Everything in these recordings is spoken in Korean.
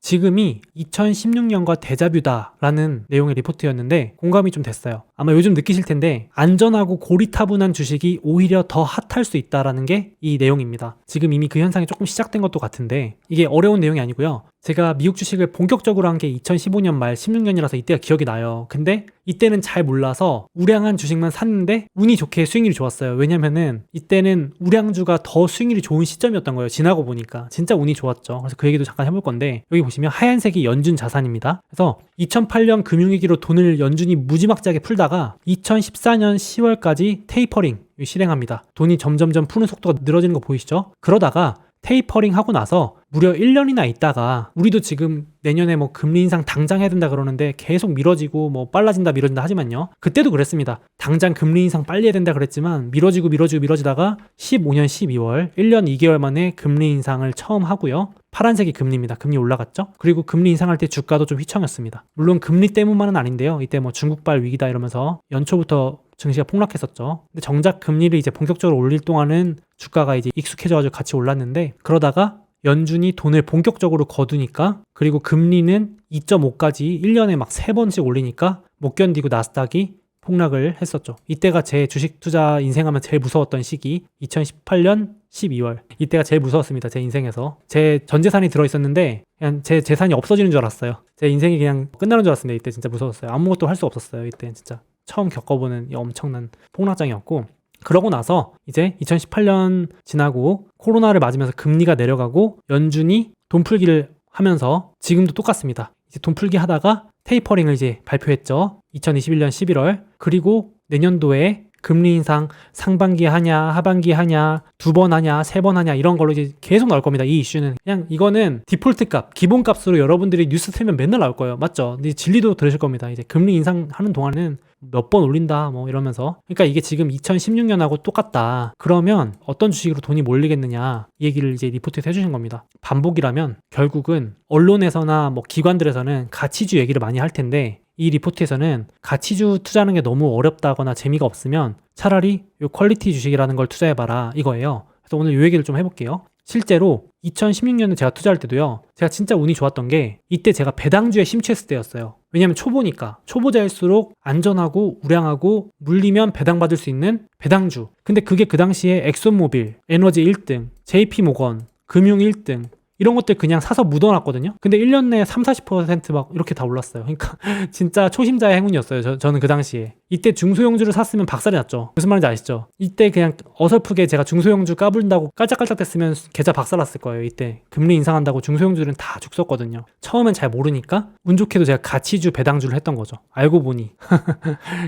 지금이 2016년과 데자뷰다라는 내용의 리포트였는데 공감이 좀 됐어요. 아마 요즘 느끼실 텐데 안전하고 고리타분한 주식이 오히려 더 핫할 수 있다라는 게 이 내용입니다. 지금 이미 그 현상이 조금 시작된 것도 같은데 이게 어려운 내용이 아니고요. 제가 미국 주식을 본격적으로 한 게 2015년 말 16년이라서 이때가 기억이 나요. 근데 이때는 잘 몰라서 우량한 주식만 샀는데 운이 좋게 수익률이 좋았어요. 왜냐면은 이때는 우량주가 더 수익률이 좋은 시점이었던 거예요. 지나고 보니까 진짜 운이 좋았죠. 그래서 그 얘기도 잠깐 해볼 건데 여기 보시면 하얀색이 연준 자산입니다. 그래서 2008년 금융위기로 돈을 연준이 무지막지하게 풀다가 2014년 10월까지 테이퍼링 실행합니다. 돈이 점점점 푸는 속도가 늘어지는 거 보이시죠? 그러다가 테이퍼링 하고 나서 무려 1년이나 있다가 우리도 지금 내년에 뭐 금리 인상 당장 해야 된다 그러는데 계속 미뤄지고 뭐 빨라진다 미뤄진다 하지만요. 그때도 그랬습니다. 당장 금리 인상 빨리 해야 된다 그랬지만 미뤄지다가 15년 12월 1년 2개월 만에 금리 인상을 처음 하고요. 파란색이 금리입니다. 금리 올라갔죠? 그리고 금리 인상할 때 주가도 좀 휘청였습니다. 물론 금리 때문만은 아닌데요. 이때 뭐 중국발 위기다 이러면서 연초부터 증시가 폭락했었죠. 근데 정작 금리를 이제 본격적으로 올릴 동안은 주가가 이제 익숙해져가지고 같이 올랐는데 그러다가 연준이 돈을 본격적으로 거두니까 그리고 금리는 2.5까지 1년에 막 3번씩 올리니까 못 견디고 나스닥이 폭락을 했었죠. 이때가 제 주식 투자 인생하면 제일 무서웠던 시기 2018년 12월 이때가 제일 무서웠습니다. 제 인생에서 제 전 재산이 들어있었는데 그냥 제 재산이 없어지는 줄 알았어요. 제 인생이 그냥 끝나는 줄 알았습니다. 이때 진짜 무서웠어요. 아무것도 할 수 없었어요. 이때 진짜 처음 겪어보는 이 엄청난 폭락장이었고 그러고 나서 이제 2018년 지나고 코로나를 맞으면서 금리가 내려가고 연준이 돈 풀기를 하면서 지금도 똑같습니다. 이제 돈 풀기 하다가 테이퍼링을 이제 발표했죠. 2021년 11월. 그리고 내년도에 금리 인상 상반기에 하냐, 하반기에 하냐, 2번 하냐, 3번 하냐 이런 걸로 이제 계속 나올 겁니다. 이 이슈는 그냥 이거는 디폴트 값, 기본 값으로 여러분들이 뉴스 틀면 맨날 나올 거예요. 맞죠? 근데 진리도 들으실 겁니다. 이제 금리 인상하는 동안은 몇 번 올린다 뭐 이러면서 그러니까 이게 지금 2016년하고 똑같다. 그러면 어떤 주식으로 돈이 몰리겠느냐 이 얘기를 이제 리포트에서 해주신 겁니다. 반복이라면 결국은 언론에서나 뭐 기관들에서는 가치주 얘기를 많이 할 텐데 이 리포트에서는 가치주 투자하는 게 너무 어렵다거나 재미가 없으면 차라리 요 퀄리티 주식이라는 걸 투자해봐라 이거예요. 그래서 오늘 요 얘기를 좀 해볼게요. 실제로 2016년에 제가 투자할 때도요. 제가 진짜 운이 좋았던 게 이때 제가 배당주에 심취했을 때였어요. 왜냐면 초보니까 초보자일수록 안전하고 우량하고 물리면 배당받을 수 있는 배당주. 근데 그게 그 당시에 엑소모빌, 에너지 1등, JP모건, 금융 1등 이런 것들 그냥 사서 묻어놨거든요. 근데 1년 내에 30-40% 막 이렇게 다 올랐어요. 그러니까 진짜 초심자의 행운이었어요. 저는 그 당시에. 이때 중소형주를 샀으면 박살이 났죠. 무슨 말인지 아시죠? 이때 그냥 어설프게 제가 중소형주 까불다고 깔짝깔짝 됐으면 계좌 박살났을 거예요. 이때 금리 인상한다고 중소형주는 다 죽었거든요. 처음엔 잘 모르니까 운 좋게도 제가 가치주 배당주를 했던 거죠. 알고 보니.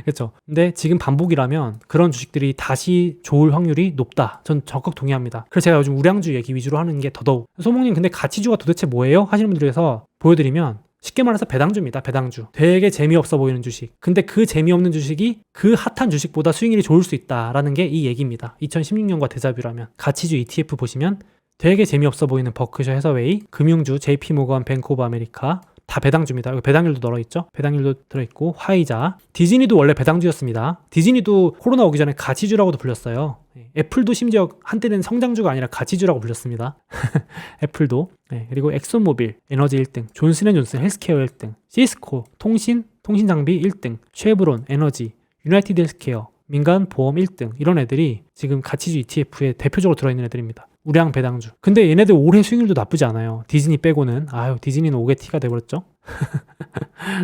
그렇죠. 근데 지금 반복이라면 그런 주식들이 다시 좋을 확률이 높다. 전 적극 동의합니다. 그래서 제가 요즘 우량주 얘기 위주로 하는 게 더더욱. 소목님 근데 가치주가 도대체 뭐예요? 하시는 분들에서 보여드리면 쉽게 말해서 배당주입니다. 배당주. 되게 재미없어 보이는 주식. 근데 그 재미없는 주식이 그 핫한 주식보다 수익률이 좋을 수 있다라는 게 이 얘기입니다. 2016년과 데자뷰라면 가치주 ETF 보시면 되게 재미없어 보이는 버크셔 해서웨이, 금융주, JP모건, 뱅크 오브 아메리카 다 배당주입니다. 여기 배당률도 들어있죠? 배당률도 들어있고 화이자. 디즈니도 원래 배당주였습니다. 디즈니도 코로나 오기 전에 가치주라고도 불렸어요. 애플도 심지어 한때는 성장주가 아니라 가치주라고 불렸습니다. 애플도. 그리고 엑소모빌, 에너지 1등, 존슨앤존슨 헬스케어 1등, 시스코, 통신장비 1등, 쉐브론, 에너지, 유나이티드 헬스케어, 민간보험 1등 이런 애들이 지금 가치주 ETF에 대표적으로 들어있는 애들입니다. 우량 배당주. 근데 얘네들 올해 수익률도 나쁘지 않아요. 디즈니 빼고는. 디즈니는 오게티가 돼버렸죠.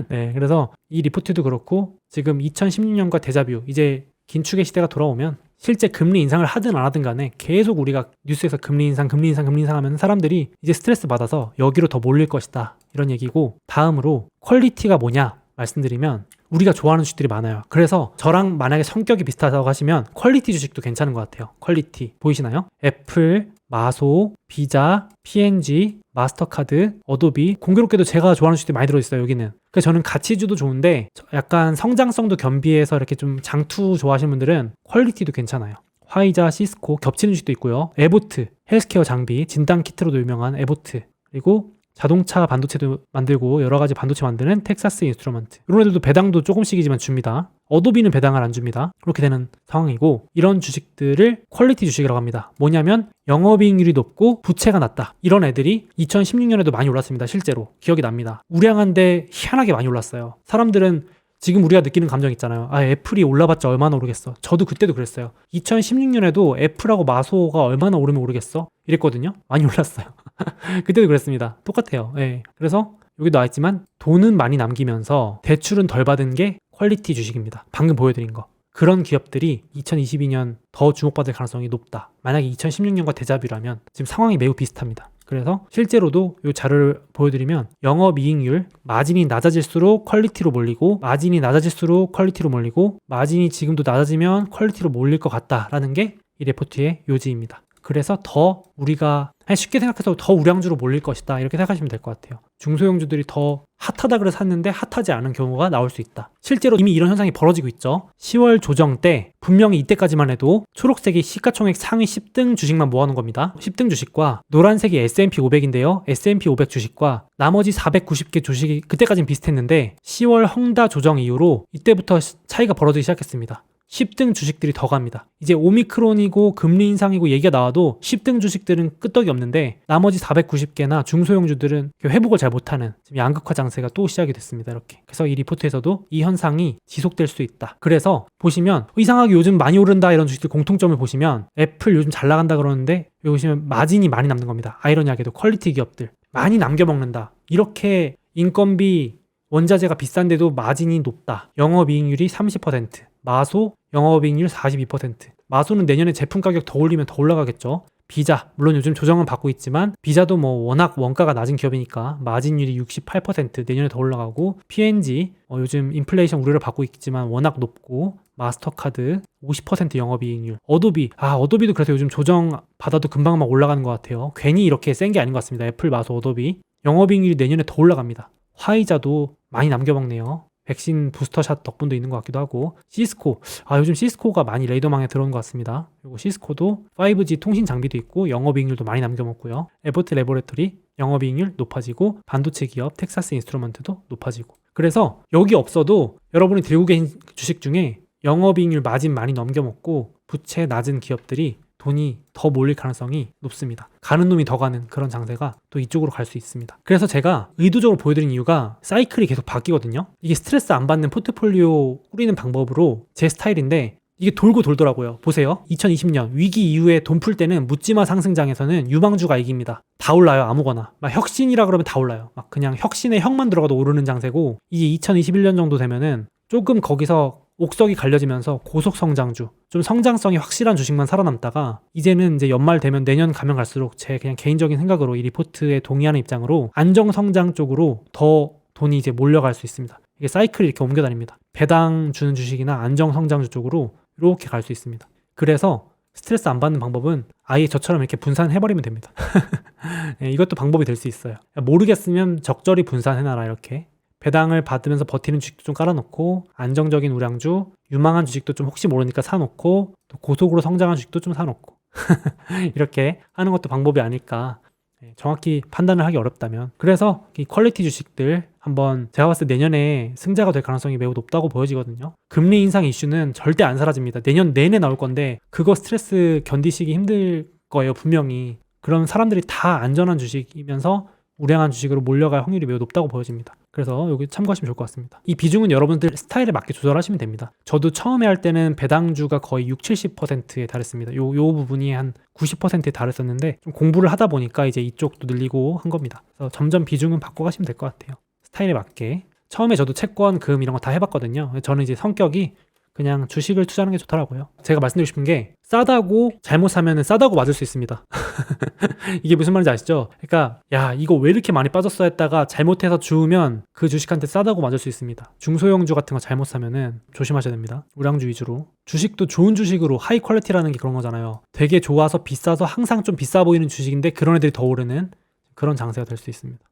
네, 그래서 이 리포트도 그렇고 지금 2016년과 데자뷰 이제 긴축의 시대가 돌아오면 실제 금리 인상을 하든 안 하든 간에 계속 우리가 뉴스에서 금리 인상 하면 사람들이 이제 스트레스 받아서 여기로 더 몰릴 것이다 이런 얘기고 다음으로 퀄리티가 뭐냐 말씀드리면 우리가 좋아하는 주식들이 많아요. 그래서 저랑 만약에 성격이 비슷하다고 하시면 퀄리티 주식도 괜찮은 것 같아요. 퀄리티 보이시나요? 애플, 마소, 비자, P&G, 마스터카드, 어도비 공교롭게도 제가 좋아하는 주식들이 많이 들어있어요. 여기는. 그래서 저는 가치주도 좋은데 약간 성장성도 겸비해서 이렇게 좀 장투 좋아하시는 분들은 퀄리티도 괜찮아요. 화이자, 시스코 겹치는 주식도 있고요. 에보트, 헬스케어 장비, 진단 키트로도 유명한 에보트 그리고 자동차 반도체도 만들고 여러 가지 반도체 만드는 텍사스 인스트루먼트, 이런 애들도 배당도 조금씩이지만 줍니다. 어도비는 배당을 안 줍니다. 그렇게 되는 상황이고, 이런 주식들을 퀄리티 주식이라고 합니다. 뭐냐면 영업이익률이 높고 부채가 낮다. 이런 애들이 2016년에도 많이 올랐습니다. 실제로 기억이 납니다. 우량한데 희한하게 많이 올랐어요. 사람들은 지금 우리가 느끼는 감정 있잖아요. 아, 애플이 올라봤자 얼마나 오르겠어. 저도 그때도 그랬어요. 2016년에도 애플하고 마소가 얼마나 오르면 오르겠어? 이랬거든요. 많이 올랐어요. 그때도 그랬습니다. 똑같아요. 예. 그래서 여기 나와있지만 돈은 많이 남기면서 대출은 덜 받은 게 퀄리티 주식입니다. 방금 보여드린 거. 그런 기업들이 2022년 더 주목받을 가능성이 높다. 만약에 2016년과 대자뷰라면 지금 상황이 매우 비슷합니다. 그래서 실제로도 이 자료를 보여드리면 영업이익률, 마진이 낮아질수록 퀄리티로 몰리고, 마진이 낮아질수록 퀄리티로 몰리고, 마진이 지금도 낮아지면 퀄리티로 몰릴 것 같다라는 게 이 레포트의 요지입니다. 그래서 더 우리가 쉽게 생각해서 더 우량주로 몰릴 것이다, 이렇게 생각하시면 될 것 같아요. 중소형주들이 더 핫하다 그래서 샀는데 핫하지 않은 경우가 나올 수 있다. 실제로 이미 이런 현상이 벌어지고 있죠. 10월 조정 때 분명히 이때까지만 해도 초록색이 시가총액 상위 10등 주식만 모아놓은 겁니다. 10등 주식과 노란색이 S&P 500인데요. S&P 500 주식과 나머지 490개 주식이 그때까지는 비슷했는데 10월 헝다 조정 이후로 이때부터 차이가 벌어지기 시작했습니다. 10등 주식들이 더 갑니다. 이제 오미크론이고 금리 인상이고 얘기가 나와도 10등 주식들은 끄떡이 없는데 나머지 490개나 중소형주들은 회복을 잘 못하는 지금 양극화 장세가 또 시작이 됐습니다. 이렇게. 그래서 이 리포트에서도 이 현상이 지속될 수 있다. 그래서 보시면 이상하게 요즘 많이 오른다 이런 주식들 공통점을 보시면 애플 요즘 잘 나간다 그러는데 여기 보시면 마진이 많이 남는 겁니다. 아이러니하게도 퀄리티 기업들 많이 남겨먹는다. 이렇게 인건비 원자재가 비싼데도 마진이 높다. 영업이익률이 30%. 마소 영업이익률 42%. 마소는 내년에 제품 가격 더 올리면 더 올라가겠죠. 비자, 물론 요즘 조정은 받고 있지만 비자도 뭐 워낙 원가가 낮은 기업이니까 마진율이 68%, 내년에 더 올라가고, P&G 요즘 인플레이션 우려를 받고 있지만 워낙 높고, 마스터카드 50% 영업이익률, 어도비도 그래서 요즘 조정 받아도 금방 막 올라가는 것 같아요. 괜히 이렇게 센 게 아닌 것 같습니다. 애플, 마소, 어도비 영업이익률이 내년에 더 올라갑니다. 화이자도 많이 남겨먹네요. 백신 부스터샷 덕분도 있는 것 같기도 하고, 시스코, 요즘 시스코가 많이 레이더망에 들어온 것 같습니다. 그리고 시스코도 5G 통신 장비도 있고 영업이익률도 많이 남겨먹고요. 에버트 레보레토리 영업이익률 높아지고, 반도체 기업 텍사스 인스트루먼트도 높아지고. 그래서 여기 없어도 여러분이 들고 계신 주식 중에 영업이익률 마진 많이 넘겨먹고 부채 낮은 기업들이 돈이 더 몰릴 가능성이 높습니다. 가는 놈이 더 가는 그런 장세가 또 이쪽으로 갈 수 있습니다. 그래서 제가 의도적으로 보여드린 이유가 사이클이 계속 바뀌거든요. 이게 스트레스 안 받는 포트폴리오 꾸리는 방법으로 제 스타일인데 이게 돌고 돌더라고요. 보세요. 2020년 위기 이후에 돈 풀 때는 묻지마 상승장에서는 유망주가 이깁니다. 다 올라요. 아무거나. 막 혁신이라 그러면 다 올라요. 막 그냥 혁신에 혁만 들어가도 오르는 장세고, 이게 2021년 정도 되면은 조금 거기서 옥석이 갈려지면서 고속성장주, 좀 성장성이 확실한 주식만 살아남다가 이제는 이제 연말 되면 내년 가면 갈수록 제 그냥 개인적인 생각으로 이 리포트에 동의하는 입장으로 안정성장 쪽으로 더 돈이 이제 몰려갈 수 있습니다. 이게 사이클이 이렇게 옮겨 다닙니다. 배당 주는 주식이나 안정성장주 쪽으로 이렇게 갈 수 있습니다. 그래서 스트레스 안 받는 방법은 아예 저처럼 이렇게 분산해버리면 됩니다. 네, 이것도 방법이 될 수 있어요. 모르겠으면 적절히 분산해놔라. 이렇게 배당을 받으면서 버티는 주식도 좀 깔아놓고, 안정적인 우량주, 유망한 주식도 좀 혹시 모르니까 사놓고, 또 고속으로 성장한 주식도 좀 사놓고 이렇게 하는 것도 방법이 아닐까. 정확히 판단을 하기 어렵다면. 그래서 이 퀄리티 주식들 한번 제가 봤을 때 내년에 승자가 될 가능성이 매우 높다고 보여지거든요. 금리 인상 이슈는 절대 안 사라집니다. 내년 내내 나올 건데 그거 스트레스 견디시기 힘들 거예요. 분명히. 그런 사람들이 다 안전한 주식이면서 우량한 주식으로 몰려갈 확률이 매우 높다고 보여집니다. 그래서 여기 참고하시면 좋을 것 같습니다. 이 비중은 여러분들 스타일에 맞게 조절하시면 됩니다. 저도 처음에 할 때는 배당주가 거의 60-70%에 달했습니다. 요 부분이 한 90%에 달했었는데 좀 공부를 하다 보니까 이제 이쪽도 늘리고 한 겁니다. 그래서 점점 비중은 바꿔가시면 될 것 같아요. 스타일에 맞게. 처음에 저도 채권, 금 이런 거 다 해봤거든요. 저는 이제 성격이 그냥 주식을 투자하는 게 좋더라고요. 제가 말씀드리고 싶은 게 싸다고 잘못 사면 싸다고 맞을 수 있습니다. 이게 무슨 말인지 아시죠? 그러니까 야 이거 왜 이렇게 많이 빠졌어 했다가 잘못해서 주우면 그 주식한테 싸다고 맞을 수 있습니다. 중소형주 같은 거 잘못 사면은 조심하셔야 됩니다. 우량주 위주로. 주식도 좋은 주식으로 하이 퀄리티라는 게 그런 거잖아요. 되게 좋아서 비싸서 항상 좀 비싸 보이는 주식인데 그런 애들이 더 오르는 그런 장세가 될 수 있습니다.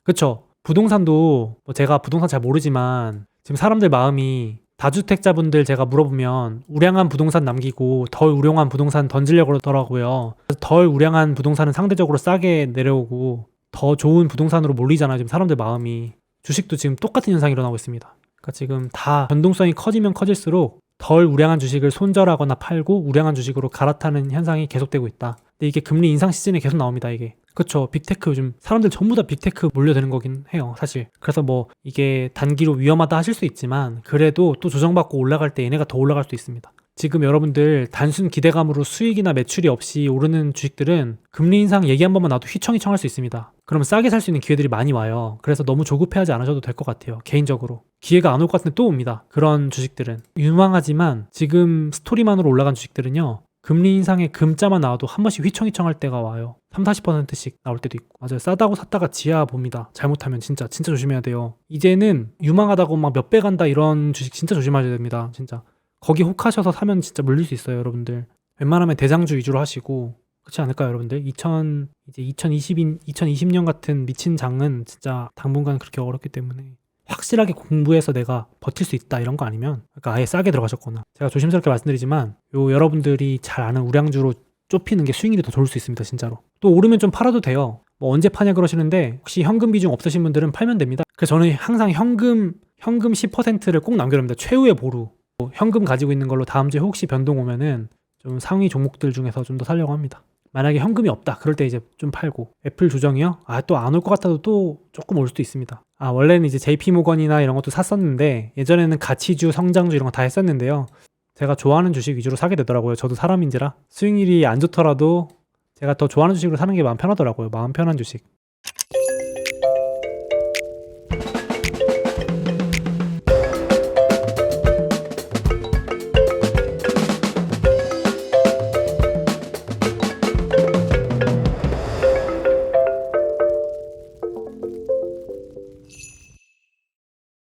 그쵸? 부동산도 제가 부동산 잘 모르지만 지금 사람들 마음이 다주택자분들 제가 물어보면 우량한 부동산 남기고 덜 우량한 부동산 던지려고 그러더라고요. 덜 우량한 부동산은 상대적으로 싸게 내려오고 더 좋은 부동산으로 몰리잖아요. 지금 사람들 마음이. 주식도 지금 똑같은 현상이 일어나고 있습니다. 그러니까 지금 다 변동성이 커지면 커질수록 덜 우량한 주식을 손절하거나 팔고 우량한 주식으로 갈아타는 현상이 계속되고 있다. 근데 이게 금리 인상 시즌에 계속 나옵니다, 이게. 그쵸. 빅테크 요즘 사람들 전부 다 빅테크 몰려드는 거긴 해요, 사실. 그래서 뭐 이게 단기로 위험하다 하실 수 있지만 그래도 또 조정받고 올라갈 때 얘네가 더 올라갈 수도 있습니다. 지금 여러분들 단순 기대감으로 수익이나 매출이 없이 오르는 주식들은 금리 인상 얘기 한 번만 나도 휘청휘청할 수 있습니다. 그러면 싸게 살 수 있는 기회들이 많이 와요. 그래서 너무 조급해하지 않으셔도 될 것 같아요, 개인적으로. 기회가 안 올 것 같은데 또 옵니다. 그런 주식들은. 유망하지만 지금 스토리만으로 올라간 주식들은요, 금리 인상에 금자만 나와도 한 번씩 휘청휘청할 때가 와요. 30~40%씩 나올 때도 있고. 맞아요. 싸다고 샀다가 지하 봅니다. 잘못하면 진짜 조심해야 돼요. 이제는 유망하다고 막 몇 배 간다 이런 주식 진짜 조심하셔야 됩니다. 진짜. 거기 혹하셔서 사면 진짜 물릴 수 있어요, 여러분들. 웬만하면 대장주 위주로 하시고. 그렇지 않을까요, 여러분들? 2020년 같은 미친 장은 진짜 당분간 그렇게 어렵기 때문에 확실하게 공부해서 내가 버틸 수 있다 이런 거 아니면, 그러니까 아예 싸게 들어가셨거나. 제가 조심스럽게 말씀드리지만 여러분들이 잘 아는 우량주로 좁히는 게 수익률이 더 좋을 수 있습니다, 진짜로. 또 오르면 좀 팔아도 돼요. 뭐 언제 파냐 그러시는데 혹시 현금 비중 없으신 분들은 팔면 됩니다. 그래서 저는 항상 현금 10%를 꼭 남겨놓습니다. 최후의 보루. 뭐 현금 가지고 있는 걸로 다음 주에 혹시 변동 오면은 좀 상위 종목들 중에서 좀 더 살려고 합니다. 만약에 현금이 없다 그럴 때 이제 좀 팔고. 애플 조정이요? 또 안 올 것 같아도 또 조금 올 수도 있습니다. 원래는 이제 JP모건이나 이런 것도 샀었는데 예전에는 가치주, 성장주 이런 거 다 했었는데요. 제가 좋아하는 주식 위주로 사게 되더라고요. 저도 사람인지라. 수익률이 안 좋더라도 제가 더 좋아하는 주식으로 사는 게 마음 편하더라고요. 마음 편한 주식.